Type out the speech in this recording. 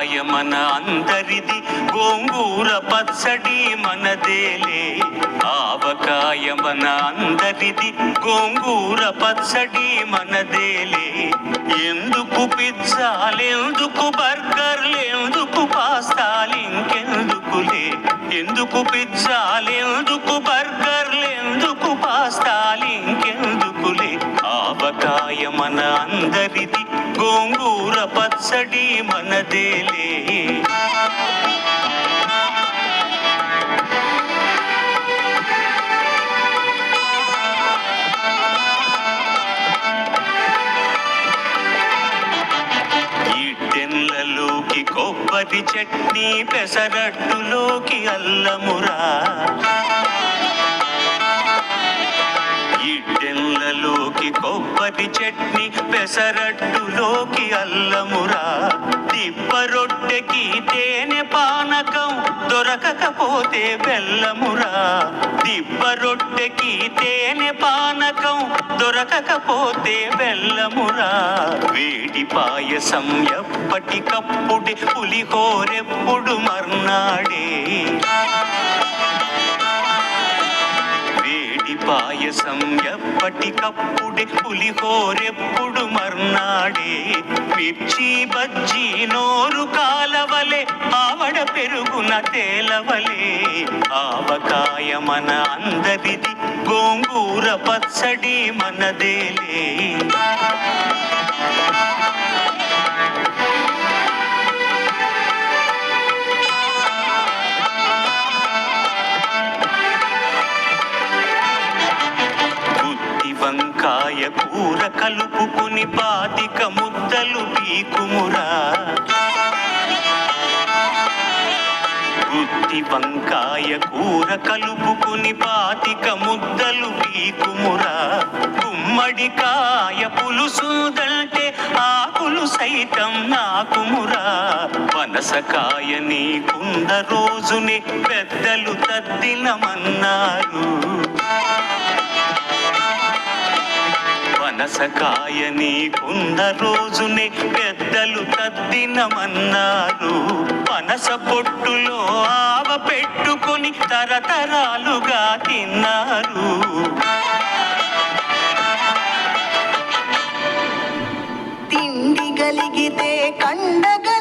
ఆవకాయ మన అందరిది, గోంగూర పచ్చడి మనదేలే. ఆవకాయ మన అందరిది, గోంగూర పచ్చడి మనదేలే. ఎందుకు పిజ్జాలెందుకు బర్గర్లెందుకు పాస్తాలింకెందుకులే. ఎందుకు పిజ్జాలెందుకు బర్గర్లెందుకు పాస్తాలింకెందుకులే. ఆవకాయ మన అందరిది, గోంగూర పచ్చడి మనదేలే. ఇడ్డెన్లలోకి కొబ్బరి చట్నీ, పెసరట్టులోకి అల్లమురా. ఇడ్డెన్లలోకి కొబ్బరి చట్నీ, పెసరట్టులోకి అల్లమురా. దిబ్బ రొట్టెకి తేనె పానకం, దొరకకపోతే బెల్లమురా. దిబ్బ రొట్టెకి తేనె పానకం, దొరకకపోతే బెల్లమురా. వేడి పాయసం ఎప్పటికప్పుడే, పులిహోరెప్పుడు మర్నాడే. వేడి పాయసం ఎప్పటికప్పుడే, పులిహోరెప్పుడు మర్నాడే. మిర్చి బజ్జీ నోరు కాలవలే, ఆవడ పెరుగున తేలవలే. ఆవకాయ మన అందరిది, గోంగూర పచ్చడి మనదేలే. వంకాయ కూర కలుపుకుని పాతిక ముద్దలు పీకుమురా. గుత్తి వంకాయ కూర కలుపుకుని పాతిక ముద్దలు పీకుమురా. గుమ్మడికాయ పులుసుదంటే ఆకులు సైతం నాకుమురా. పనసకాయ నీకున్న రోజునే పెద్దలు తద్దినమన్నారు. పనసకాయ నీకున్న రోజునే పెద్దలు తద్దినమన్నారు. పనస పొట్టులో ఆవ పెట్టుకొని తరతరాలుగా తిన్నారు. తిండి గలిగితే కండగ